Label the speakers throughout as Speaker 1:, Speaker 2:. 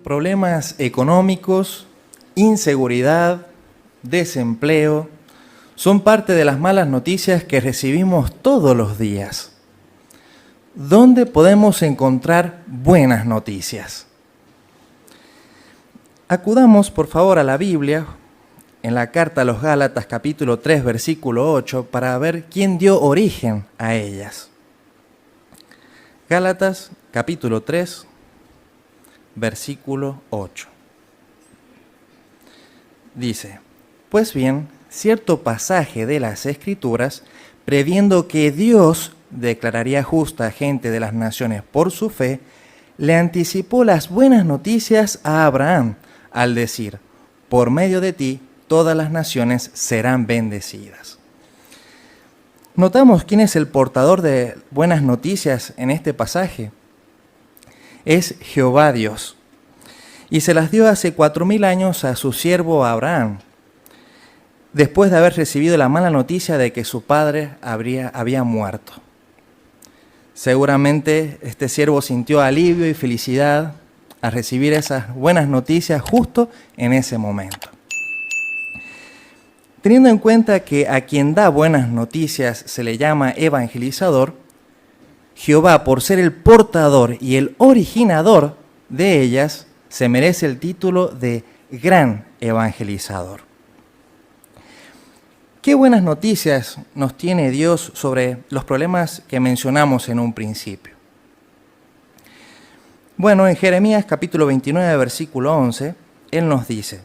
Speaker 1: Problemas económicos, inseguridad, desempleo, son parte de las malas noticias que recibimos todos los días. ¿Dónde podemos encontrar buenas noticias? Acudamos, por favor, a la Biblia, en la carta a los Gálatas, capítulo 3, versículo 8, para ver quién dio origen a ellas. Gálatas, capítulo 3, versículo 8. Dice: pues bien, cierto pasaje de las Escrituras, previendo que Dios declararía justa a gente de las naciones por su fe, le anticipó las buenas noticias a Abraham, al decir: por medio de ti todas las naciones serán bendecidas. Notamos quién es el portador de buenas noticias en este pasaje. Es Jehová Dios. Y se las dio hace 4000 años a su siervo Abraham, después de haber recibido la mala noticia de que su padre había muerto. Seguramente este siervo sintió alivio y felicidad al recibir esas buenas noticias justo en ese momento. Teniendo en cuenta que a quien da buenas noticias se le llama evangelizador, Jehová, por ser el portador y el originador de ellas, se merece el título de gran evangelizador. ¿Qué buenas noticias nos tiene Dios sobre los problemas que mencionamos en un principio? Bueno, en Jeremías capítulo 29, versículo 11, Él nos dice: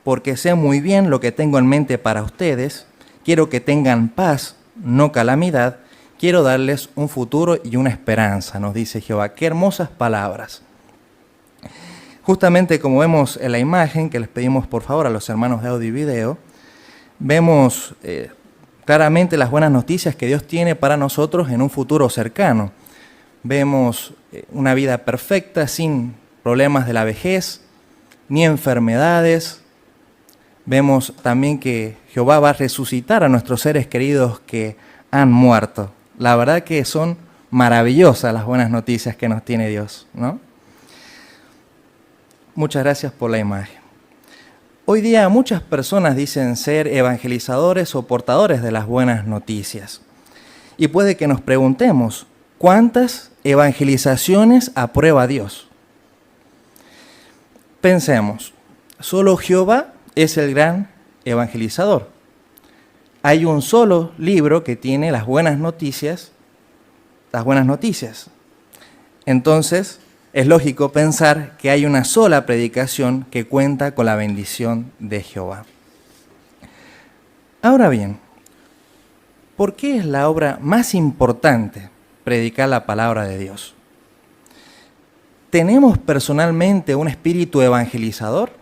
Speaker 1: porque sé muy bien lo que tengo en mente para ustedes, quiero que tengan paz, no calamidad, quiero darles un futuro y una esperanza, nos dice Jehová. Qué hermosas palabras. Justamente como vemos en la imagen, que les pedimos por favor a los hermanos de audio y video, vemos claramente las buenas noticias que Dios tiene para nosotros en un futuro cercano. Vemos una vida perfecta, sin problemas de la vejez, ni enfermedades. Vemos también que Jehová va a resucitar a nuestros seres queridos que han muerto. La verdad que son maravillosas las buenas noticias que nos tiene Dios, ¿no? Muchas gracias por la imagen. Hoy día muchas personas dicen ser evangelizadores o portadores de las buenas noticias. Y puede que nos preguntemos, ¿cuántas evangelizaciones aprueba Dios? Pensemos, solo Jehová es el gran evangelizador. Hay un solo libro que tiene las buenas noticias. Entonces, es lógico pensar que hay una sola predicación que cuenta con la bendición de Jehová. Ahora bien, ¿por qué es la obra más importante predicar la palabra de Dios? ¿Tenemos personalmente un espíritu evangelizador?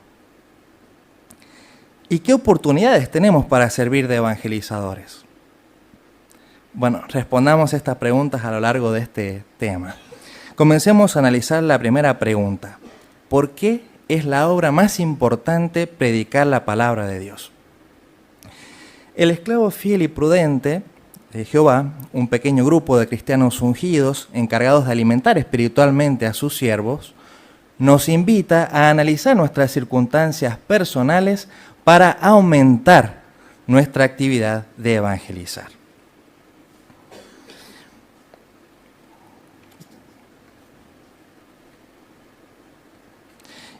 Speaker 1: ¿Y qué oportunidades tenemos para servir de evangelizadores? Bueno, respondamos estas preguntas a lo largo de este tema. Comencemos a analizar la primera pregunta. ¿Por qué es la obra más importante predicar la palabra de Dios? El esclavo fiel y prudente de Jehová, un pequeño grupo de cristianos ungidos encargados de alimentar espiritualmente a sus siervos, nos invita a analizar nuestras circunstancias personales para aumentar nuestra actividad de evangelizar.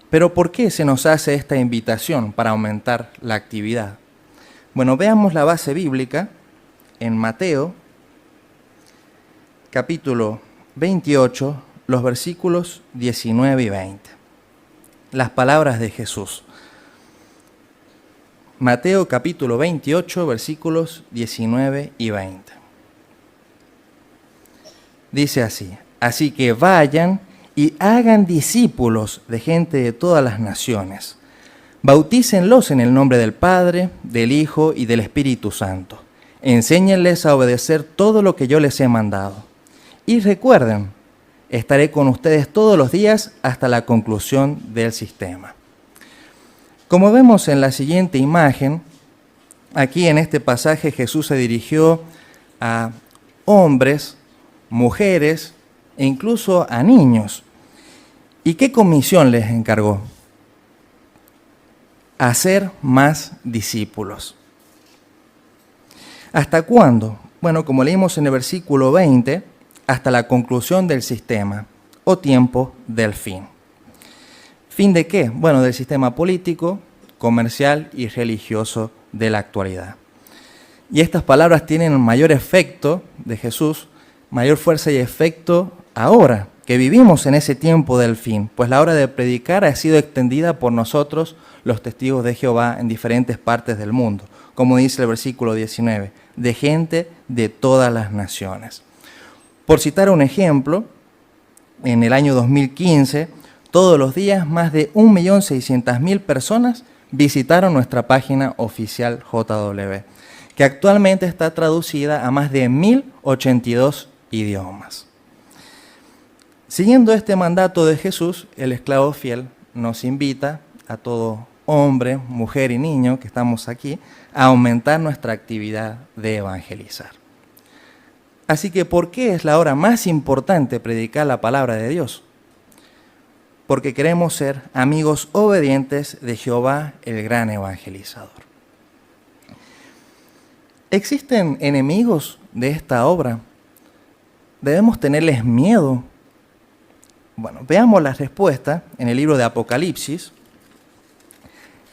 Speaker 1: Pero ¿por qué se nos hace esta invitación para aumentar la actividad? Bueno, veamos la base bíblica en Mateo, capítulo 28, los versículos 19 y 20. Las palabras de Jesús. Mateo capítulo 28, versículos 19 y 20. Dice así: así que vayan y hagan discípulos de gente de todas las naciones. Bautícenlos en el nombre del Padre, del Hijo y del Espíritu Santo. Enséñenles a obedecer todo lo que yo les he mandado. Y recuerden, estaré con ustedes todos los días hasta la conclusión del sistema. Como vemos en la siguiente imagen, aquí en este pasaje Jesús se dirigió a hombres, mujeres e incluso a niños. ¿Y qué comisión les encargó? Hacer más discípulos. ¿Hasta cuándo? Bueno, como leímos en el versículo 20, hasta la conclusión del sistema o tiempo del fin. ¿Fin de qué? Bueno, del sistema político, comercial y religioso de la actualidad. Y estas palabras tienen un mayor efecto de Jesús, mayor fuerza y efecto ahora, que vivimos en ese tiempo del fin, pues la hora de predicar ha sido extendida por nosotros, los testigos de Jehová, en diferentes partes del mundo, como dice el versículo 19, de gente de todas las naciones. Por citar un ejemplo, en el año 2015, todos los días más de 1.600.000 personas visitaron nuestra página oficial JW, que actualmente está traducida a más de 1.082 idiomas. Siguiendo este mandato de Jesús, el esclavo fiel nos invita a todo hombre, mujer y niño que estamos aquí a aumentar nuestra actividad de evangelizar. Así que, ¿por qué es la hora más importante predicar la palabra de Dios? Porque queremos ser amigos obedientes de Jehová, el gran evangelizador. ¿Existen enemigos de esta obra? ¿Debemos tenerles miedo? Bueno, veamos la respuesta en el libro de Apocalipsis,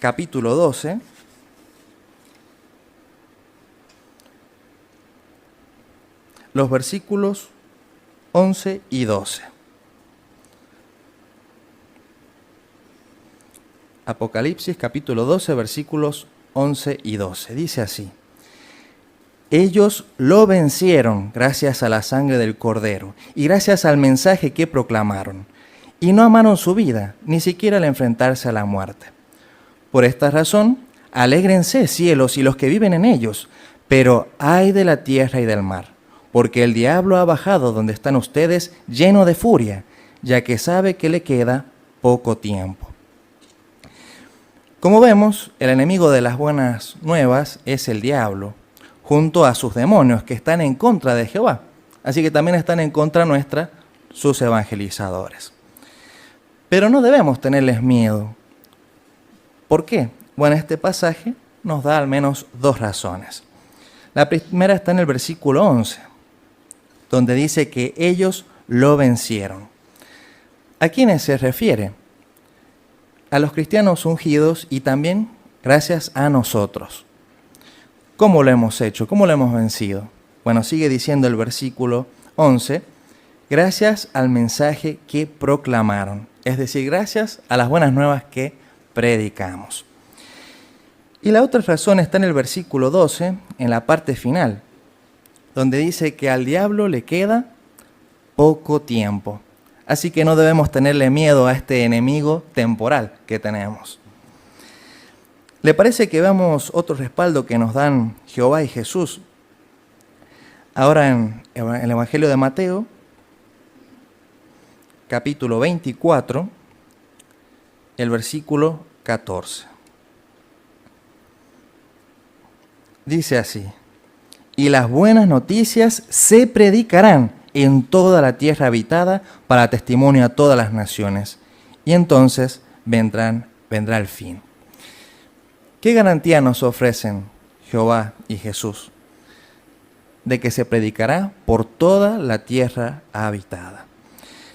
Speaker 1: capítulo 12. Los versículos 11 y 12. Apocalipsis, capítulo 12, versículos 11 y 12. Dice así: ellos lo vencieron gracias a la sangre del Cordero y gracias al mensaje que proclamaron, y no amaron su vida, ni siquiera al enfrentarse a la muerte. Por esta razón, alégrense, cielos, y los que viven en ellos, pero ay de la tierra y del mar, porque el diablo ha bajado donde están ustedes lleno de furia, ya que sabe que le queda poco tiempo. Como vemos, el enemigo de las buenas nuevas es el diablo, junto a sus demonios que están en contra de Jehová. Así que también están en contra nuestra sus evangelizadores. Pero no debemos tenerles miedo. ¿Por qué? Bueno, este pasaje nos da al menos dos razones. La primera está en el versículo 11, donde dice que ellos lo vencieron. ¿A quiénes se refiere? A los cristianos ungidos y también gracias a nosotros. ¿Cómo lo hemos hecho? ¿Cómo lo hemos vencido? Bueno, sigue diciendo el versículo 11, gracias al mensaje que proclamaron, es decir, gracias a las buenas nuevas que predicamos. Y la otra razón está en el versículo 12, en la parte final, donde dice que al diablo le queda poco tiempo. Así que no debemos tenerle miedo a este enemigo temporal que tenemos. ¿Le parece que veamos otro respaldo que nos dan Jehová y Jesús? Ahora en el Evangelio de Mateo, capítulo 24, el versículo 14. Dice así: y las buenas noticias se predicarán en toda la tierra habitada para testimonio a todas las naciones, y entonces vendrá el fin. ¿Qué garantía nos ofrecen Jehová y Jesús? De que se predicará por toda la tierra habitada.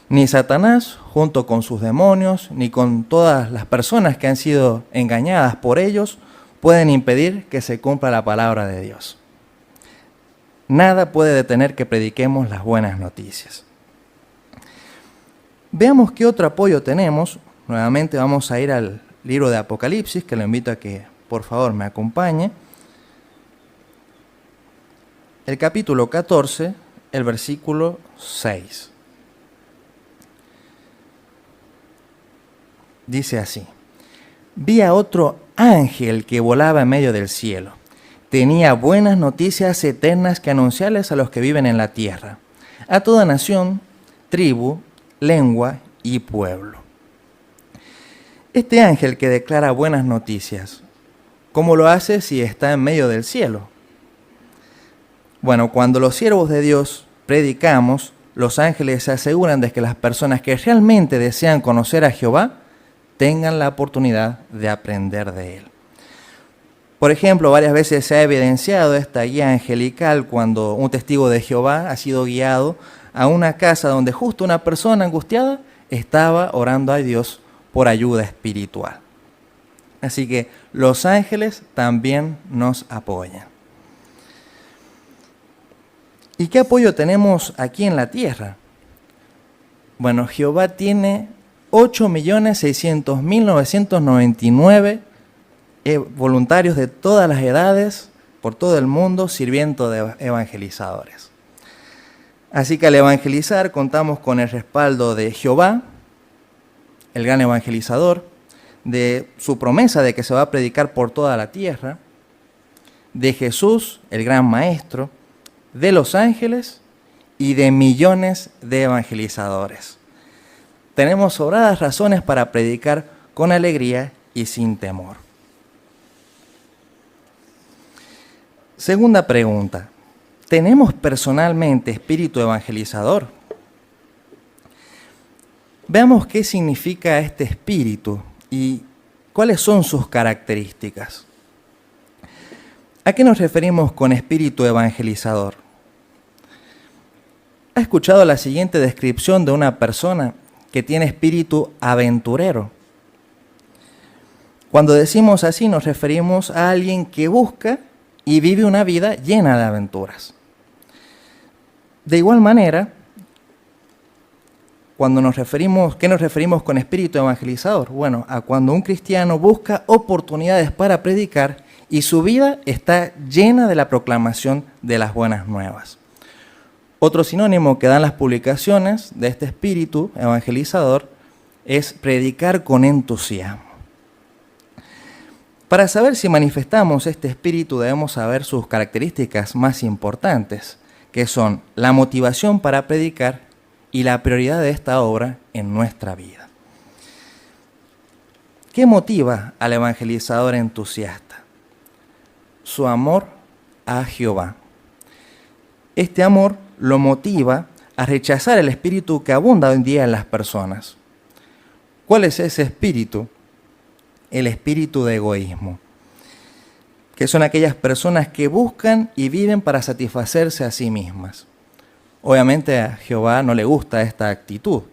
Speaker 1: Ni Satanás, junto con sus demonios, ni con todas las personas que han sido engañadas por ellos, pueden impedir que se cumpla la palabra de Dios. Nada puede detener que prediquemos las buenas noticias. Veamos qué otro apoyo tenemos. Nuevamente vamos a ir al libro de Apocalipsis, que lo invito a que por favor me acompañe. El capítulo 14, el versículo 6. Dice así: vi a otro ángel que volaba en medio del cielo. Tenía buenas noticias eternas que anunciarles a los que viven en la tierra, a toda nación, tribu, lengua y pueblo. Este ángel que declara buenas noticias, ¿cómo lo hace si está en medio del cielo? Bueno, cuando los siervos de Dios predicamos, los ángeles se aseguran de que las personas que realmente desean conocer a Jehová tengan la oportunidad de aprender de él. Por ejemplo, varias veces se ha evidenciado esta guía angelical cuando un testigo de Jehová ha sido guiado a una casa donde justo una persona angustiada estaba orando a Dios por ayuda espiritual. Así que los ángeles también nos apoyan. ¿Y qué apoyo tenemos aquí en la tierra? Bueno, Jehová tiene 8.600.999 voluntarios de todas las edades, por todo el mundo, sirviendo de evangelizadores. Así que al evangelizar contamos con el respaldo de Jehová, el gran evangelizador, de su promesa de que se va a predicar por toda la tierra, de Jesús, el gran maestro, de los ángeles y de millones de evangelizadores. Tenemos sobradas razones para predicar con alegría y sin temor. Segunda pregunta, ¿tenemos personalmente espíritu evangelizador? Veamos qué significa este espíritu y cuáles son sus características. ¿A qué nos referimos con espíritu evangelizador? ¿Ha escuchado la siguiente descripción de una persona que tiene espíritu aventurero? Cuando decimos así nos referimos a alguien que busca y vive una vida llena de aventuras. De igual manera, ¿qué nos referimos con espíritu evangelizador? Bueno, a cuando un cristiano busca oportunidades para predicar y su vida está llena de la proclamación de las buenas nuevas. Otro sinónimo que dan las publicaciones de este espíritu evangelizador es predicar con entusiasmo. Para saber si manifestamos este espíritu debemos saber sus características más importantes, que son la motivación para predicar y la prioridad de esta obra en nuestra vida. ¿Qué motiva al evangelizador entusiasta? Su amor a Jehová. Este amor lo motiva a rechazar el espíritu que abunda hoy en día en las personas. ¿Cuál es ese espíritu? El espíritu de egoísmo, que son aquellas personas que buscan y viven para satisfacerse a sí mismas. Obviamente a Jehová no le gusta esta actitud.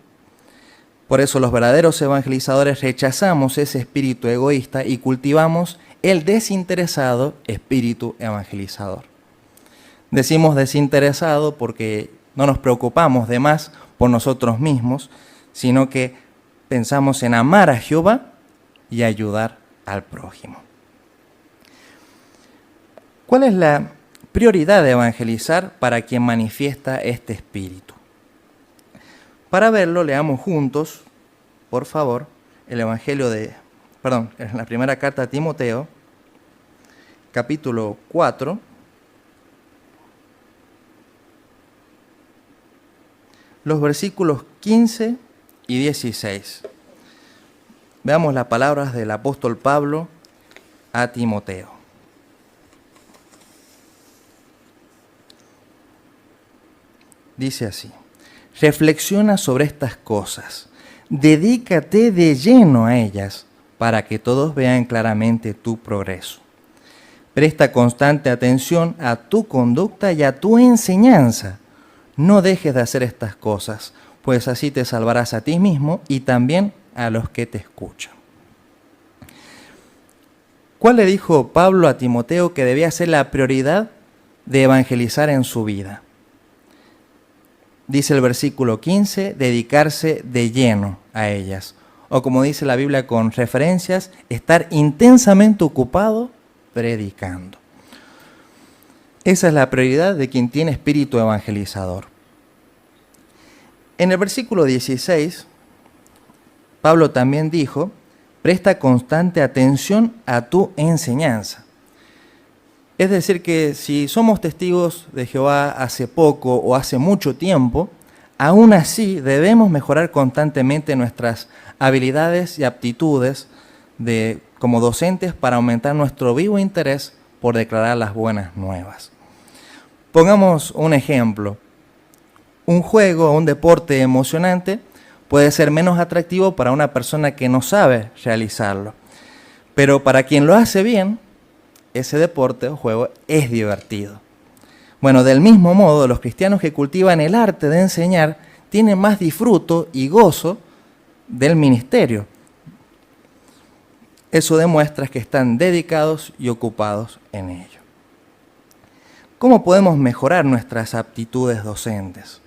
Speaker 1: Por eso los verdaderos evangelizadores rechazamos ese espíritu egoísta y cultivamos el desinteresado espíritu evangelizador. Decimos desinteresado porque no nos preocupamos de más por nosotros mismos, sino que pensamos en amar a Jehová y ayudar al prójimo. ¿Cuál es la prioridad de evangelizar para quien manifiesta este espíritu? Para verlo, leamos juntos, por favor, la primera carta a Timoteo, capítulo 4, los versículos 15 y 16. Veamos las palabras del apóstol Pablo a Timoteo. Dice así: reflexiona sobre estas cosas, dedícate de lleno a ellas, para que todos vean claramente tu progreso. Presta constante atención a tu conducta y a tu enseñanza. No dejes de hacer estas cosas, pues así te salvarás a ti mismo y también a los que te escuchan. ¿Cuál le dijo Pablo a Timoteo que debía ser la prioridad de evangelizar en su vida? Dice el versículo 15, dedicarse de lleno a ellas. O como dice la Biblia con referencias, estar intensamente ocupado predicando. Esa es la prioridad de quien tiene espíritu evangelizador. En el versículo 16, Pablo también dijo, presta constante atención a tu enseñanza. Es decir, que si somos testigos de Jehová hace poco o hace mucho tiempo, aún así debemos mejorar constantemente nuestras habilidades y aptitudes como docentes para aumentar nuestro vivo interés por declarar las buenas nuevas. Pongamos un ejemplo. Un juego o un deporte emocionante puede ser menos atractivo para una persona que no sabe realizarlo. Pero para quien lo hace bien, ese deporte o juego es divertido. Bueno, del mismo modo, los cristianos que cultivan el arte de enseñar tienen más disfruto y gozo del ministerio. Eso demuestra que están dedicados y ocupados en ello. ¿Cómo podemos mejorar nuestras aptitudes docentes?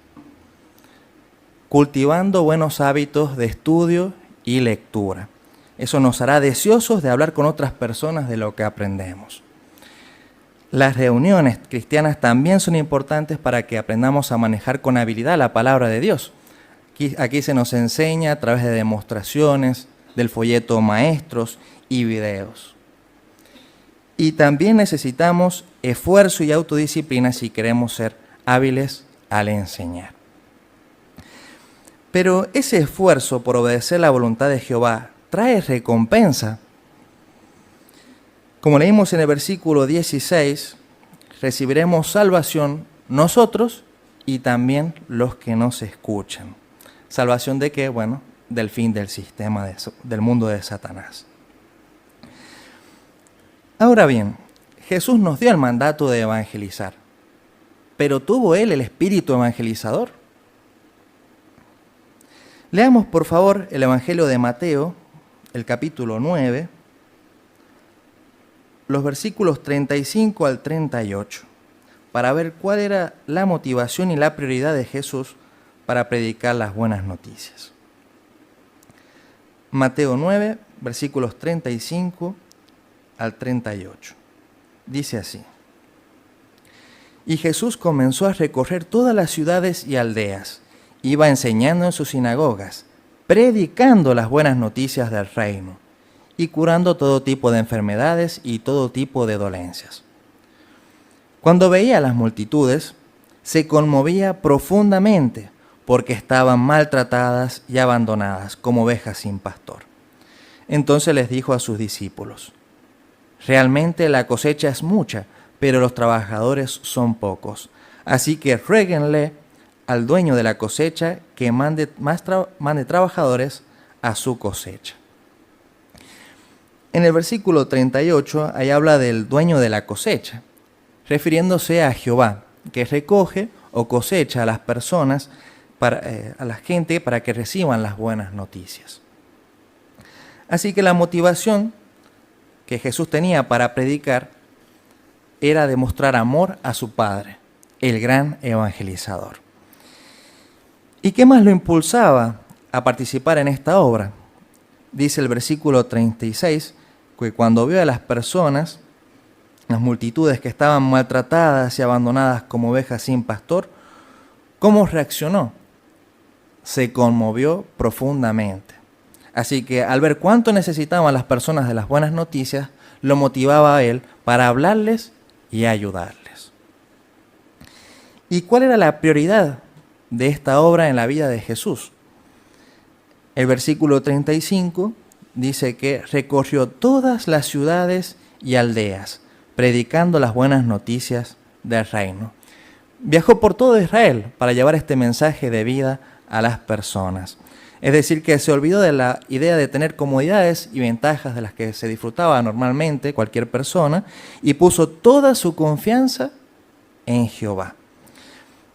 Speaker 1: Cultivando buenos hábitos de estudio y lectura. Eso nos hará deseosos de hablar con otras personas de lo que aprendemos. Las reuniones cristianas también son importantes para que aprendamos a manejar con habilidad la palabra de Dios. Aquí se nos enseña a través de demostraciones, del folleto maestros y videos. Y también necesitamos esfuerzo y autodisciplina si queremos ser hábiles al enseñar. Pero ese esfuerzo por obedecer la voluntad de Jehová trae recompensa. Como leímos en el versículo 16, recibiremos salvación nosotros y también los que nos escuchan. ¿Salvación de qué? Bueno, del fin del sistema del mundo de Satanás. Ahora bien, Jesús nos dio el mandato de evangelizar, pero ¿tuvo él el espíritu evangelizador? Leamos por favor el Evangelio de Mateo, el capítulo 9, los versículos 35 al 38, para ver cuál era la motivación y la prioridad de Jesús para predicar las buenas noticias. Mateo 9, versículos 35 al 38. Dice así: Y Jesús comenzó a recorrer todas las ciudades y aldeas. Iba enseñando en sus sinagogas, predicando las buenas noticias del reino y curando todo tipo de enfermedades y todo tipo de dolencias. Cuando veía a las multitudes, se conmovía profundamente porque estaban maltratadas y abandonadas como ovejas sin pastor. Entonces les dijo a sus discípulos: Realmente la cosecha es mucha, pero los trabajadores son pocos. Así que ruéguenle al dueño de la cosecha que mande trabajadores a su cosecha. En el versículo 38, ahí habla del dueño de la cosecha, refiriéndose a Jehová, que recoge o cosecha a las personas, a la gente, para que reciban las buenas noticias. Así que la motivación que Jesús tenía para predicar era demostrar amor a su Padre, el gran evangelizador. ¿Y qué más lo impulsaba a participar en esta obra? Dice el versículo 36, que cuando vio a las personas, las multitudes que estaban maltratadas y abandonadas como ovejas sin pastor, ¿cómo reaccionó? Se conmovió profundamente. Así que al ver cuánto necesitaban las personas de las buenas noticias, lo motivaba a él para hablarles y ayudarles. ¿Y cuál era la prioridad de esta obra en la vida de Jesús? El versículo 35 dice que recorrió todas las ciudades y aldeas, predicando las buenas noticias del reino. Viajó por todo Israel para llevar este mensaje de vida a las personas. Es decir, que se olvidó de la idea de tener comodidades y ventajas de las que se disfrutaba normalmente cualquier persona y puso toda su confianza en Jehová.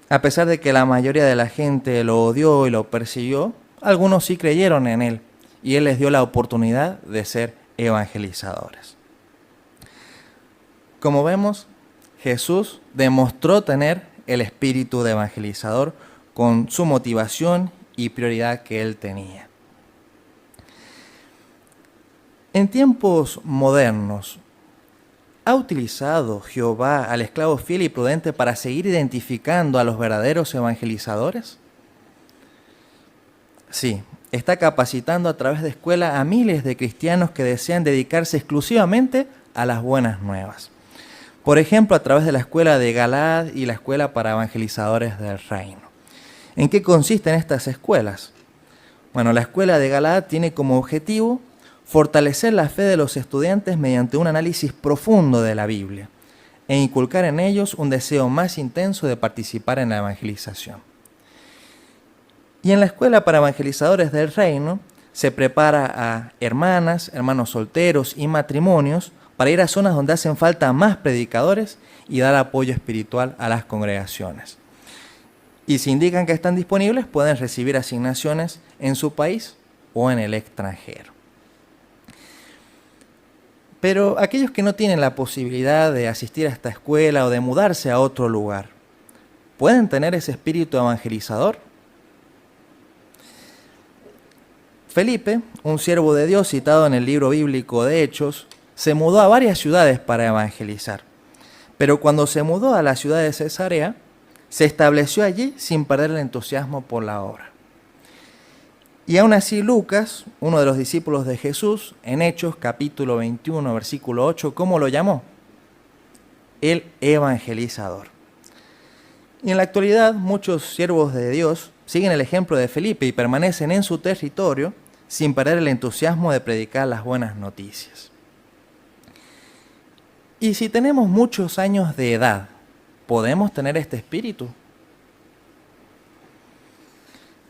Speaker 1: A pesar de que la mayoría de la gente lo odió y lo persiguió, algunos sí creyeron en él y él les dio la oportunidad de ser evangelizadores. Como vemos, Jesús demostró tener el espíritu de evangelizador con su motivación y prioridad que él tenía. En tiempos modernos, ¿ha utilizado Jehová al esclavo fiel y prudente para seguir identificando a los verdaderos evangelizadores? Sí, está capacitando a través de escuela a miles de cristianos que desean dedicarse exclusivamente a las buenas nuevas. Por ejemplo, a través de la escuela de Galaad y la escuela para evangelizadores del reino. ¿En qué consisten estas escuelas? Bueno, la escuela de Galaad tiene como objetivo fortalecer la fe de los estudiantes mediante un análisis profundo de la Biblia e inculcar en ellos un deseo más intenso de participar en la evangelización. Y en la escuela para evangelizadores del reino se prepara a hermanas, hermanos solteros y matrimonios para ir a zonas donde hacen falta más predicadores y dar apoyo espiritual a las congregaciones. Y si indican que están disponibles, pueden recibir asignaciones en su país o en el extranjero. Pero aquellos que no tienen la posibilidad de asistir a esta escuela o de mudarse a otro lugar, ¿pueden tener ese espíritu evangelizador? Felipe, un siervo de Dios citado en el libro bíblico de Hechos, se mudó a varias ciudades para evangelizar. Pero cuando se mudó a la ciudad de Cesarea, se estableció allí sin perder el entusiasmo por la obra. Y aún así Lucas, uno de los discípulos de Jesús, en Hechos capítulo 21, versículo 8, ¿cómo lo llamó? El evangelizador. Y en la actualidad muchos siervos de Dios siguen el ejemplo de Felipe y permanecen en su territorio sin perder el entusiasmo de predicar las buenas noticias. Y si tenemos muchos años de edad, ¿podemos tener este espíritu?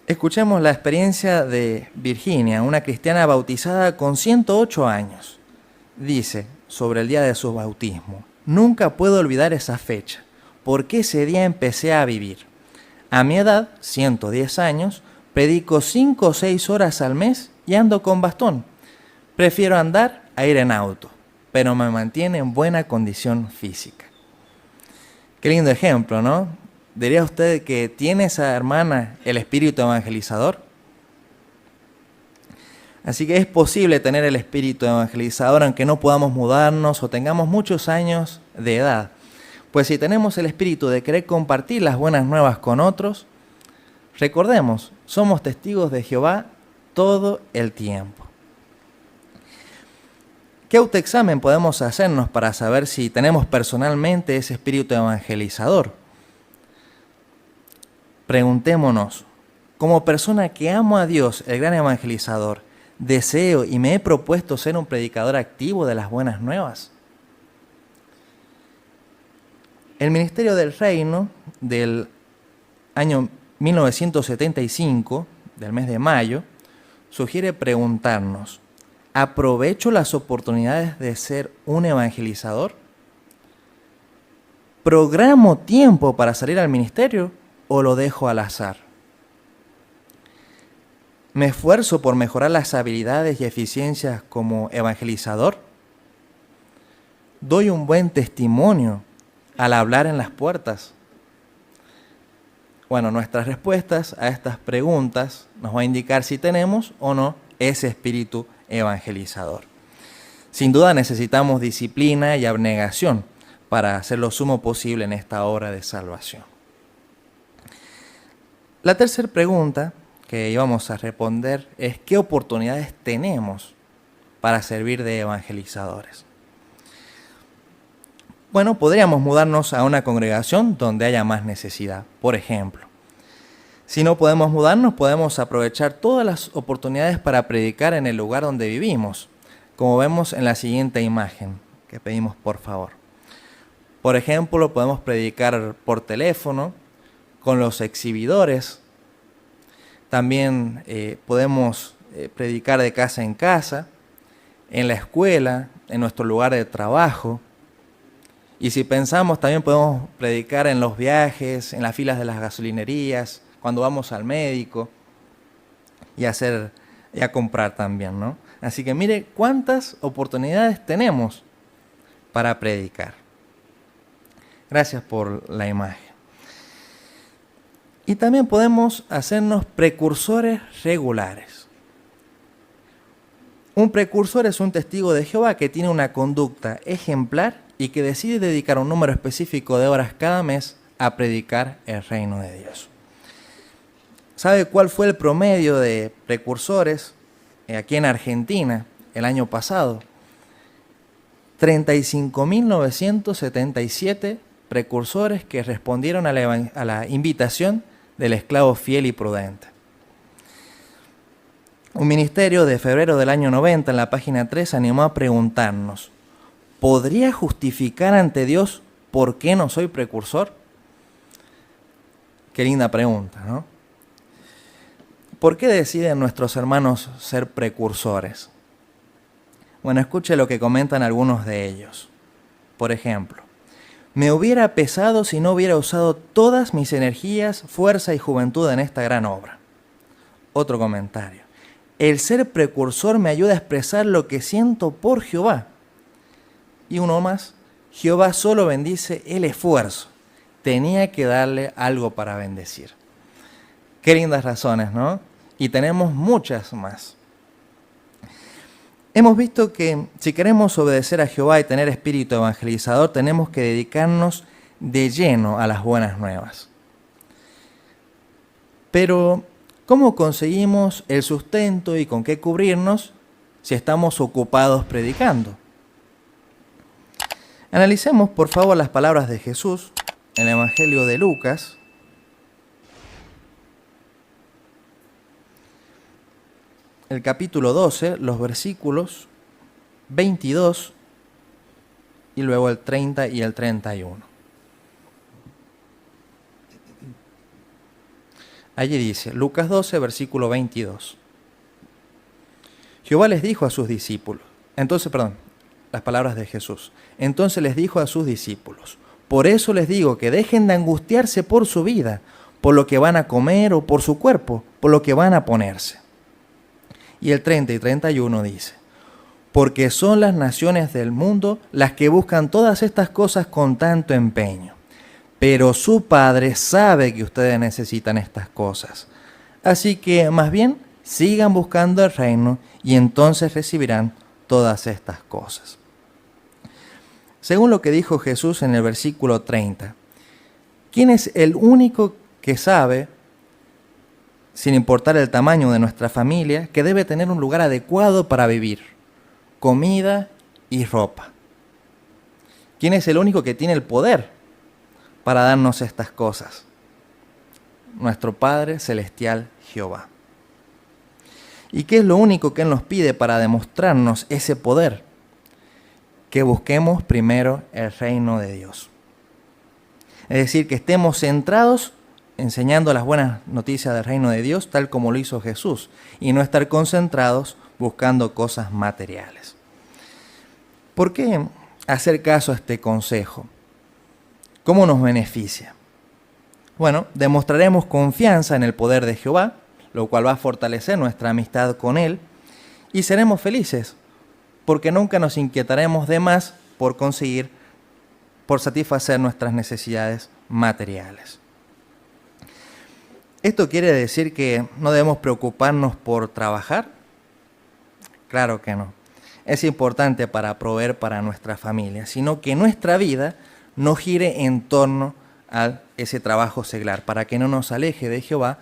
Speaker 1: Escuchemos la experiencia de Virginia, una cristiana bautizada con 108 años. Dice sobre el día de su bautismo: nunca puedo olvidar esa fecha, porque ese día empecé a vivir. A mi edad, 110 años, predico 5 o 6 horas al mes y ando con bastón. Prefiero andar a ir en auto, pero me mantiene en buena condición física. Qué lindo ejemplo, ¿no? ¿Diría usted que tiene esa hermana el espíritu evangelizador? Así que es posible tener el espíritu evangelizador aunque no podamos mudarnos o tengamos muchos años de edad. Pues si tenemos el espíritu de querer compartir las buenas nuevas con otros, recordemos, somos testigos de Jehová todo el tiempo. ¿Qué autoexamen podemos hacernos para saber si tenemos personalmente ese espíritu evangelizador? Preguntémonos, como persona que amo a Dios, el gran evangelizador, ¿deseo y me he propuesto ser un predicador activo de las buenas nuevas? El Ministerio del Reino del año 1975, del mes de mayo, sugiere preguntarnos: ¿aprovecho las oportunidades de ser un evangelizador? ¿Programo tiempo para salir al ministerio o lo dejo al azar? ¿Me esfuerzo por mejorar las habilidades y eficiencias como evangelizador? ¿Doy un buen testimonio al hablar en las puertas? Bueno, nuestras respuestas a estas preguntas nos va a indicar si tenemos o no ese espíritu evangelizador. Sin duda necesitamos disciplina y abnegación para hacer lo sumo posible en esta obra de salvación. La tercera pregunta que íbamos a responder es: ¿qué oportunidades tenemos para servir de evangelizadores? Bueno, podríamos mudarnos a una congregación donde haya más necesidad, por ejemplo. Si no podemos mudarnos, podemos aprovechar todas las oportunidades para predicar en el lugar donde vivimos, como vemos en la siguiente imagen, que pedimos por favor. Por ejemplo, podemos predicar por teléfono, con los exhibidores. También podemos predicar de casa en casa, en la escuela, en nuestro lugar de trabajo. Y si pensamos, también podemos predicar en los viajes, en las filas de las gasolinerías, cuando vamos al médico y a comprar también, ¿no? Así que mire cuántas oportunidades tenemos para predicar. Gracias por la imagen. Y también podemos hacernos precursores regulares. Un precursor es un testigo de Jehová que tiene una conducta ejemplar y que decide dedicar un número específico de horas cada mes a predicar el reino de Dios. ¿Sabe cuál fue el promedio de precursores aquí en Argentina el año pasado? 35.977 precursores que respondieron a la invitación del esclavo fiel y prudente. Un ministerio de febrero del año 90 en la página 3 animó a preguntarnos: ¿podría justificar ante Dios por qué no soy precursor? Qué linda pregunta, ¿no? ¿Por qué deciden nuestros hermanos ser precursores? Bueno, escuche lo que comentan algunos de ellos. Por ejemplo, me hubiera pesado si no hubiera usado todas mis energías, fuerza y juventud en esta gran obra. Otro comentario. El ser precursor me ayuda a expresar lo que siento por Jehová. Y uno más. Jehová solo bendice el esfuerzo. Tenía que darle algo para bendecir. Qué lindas razones, ¿no? Y tenemos muchas más. Hemos visto que si queremos obedecer a Jehová y tener espíritu evangelizador, tenemos que dedicarnos de lleno a las buenas nuevas. Pero, ¿cómo conseguimos el sustento y con qué cubrirnos si estamos ocupados predicando? Analicemos, por favor, las palabras de Jesús en el Evangelio de Lucas. El capítulo 12, los versículos 22 y luego el 30 y el 31. Allí dice, Lucas 12, versículo 22. Jehová les dijo a sus discípulos, las palabras de Jesús. Entonces les dijo a sus discípulos, por eso les digo que dejen de angustiarse por su vida, por lo que van a comer o por su cuerpo, por lo que van a ponerse. Y el 30 y 31 dice, porque son las naciones del mundo las que buscan todas estas cosas con tanto empeño. Pero su Padre sabe que ustedes necesitan estas cosas. Así que más bien sigan buscando el reino y entonces recibirán todas estas cosas. Según lo que dijo Jesús en el versículo 30, ¿quién es el único que sabe, sin importar el tamaño de nuestra familia, que debe tener un lugar adecuado para vivir, comida y ropa? ¿Quién es el único que tiene el poder para darnos estas cosas? Nuestro Padre Celestial Jehová. ¿Y qué es lo único que Él nos pide para demostrarnos ese poder? Que busquemos primero el reino de Dios. Es decir, que estemos centrados enseñando las buenas noticias del reino de Dios, tal como lo hizo Jesús, y no estar concentrados buscando cosas materiales. ¿Por qué hacer caso a este consejo? ¿Cómo nos beneficia? Bueno, demostraremos confianza en el poder de Jehová, lo cual va a fortalecer nuestra amistad con Él, y seremos felices, porque nunca nos inquietaremos de más por satisfacer nuestras necesidades materiales. ¿Esto quiere decir que no debemos preocuparnos por trabajar? Claro que no. Es importante para proveer para nuestra familia, sino que nuestra vida no gire en torno a ese trabajo seglar, para que no nos aleje de Jehová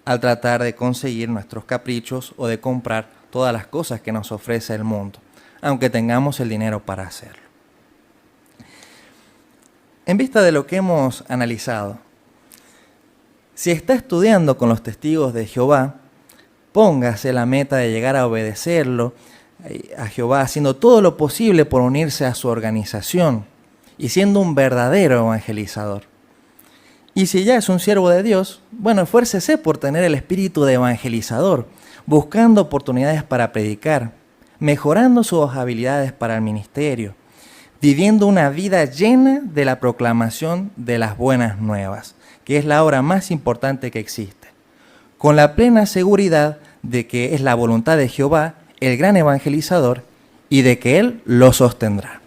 Speaker 1: al tratar de conseguir nuestros caprichos o de comprar todas las cosas que nos ofrece el mundo, aunque tengamos el dinero para hacerlo. En vista de lo que hemos analizado, si está estudiando con los testigos de Jehová, póngase la meta de llegar a obedecerlo, a Jehová, haciendo todo lo posible por unirse a su organización y siendo un verdadero evangelizador. Y si ya es un siervo de Dios, bueno, esfuércese por tener el espíritu de evangelizador, buscando oportunidades para predicar, mejorando sus habilidades para el ministerio, viviendo una vida llena de la proclamación de las buenas nuevas, que es la obra más importante que existe, con la plena seguridad de que es la voluntad de Jehová, el gran evangelizador, y de que Él lo sostendrá.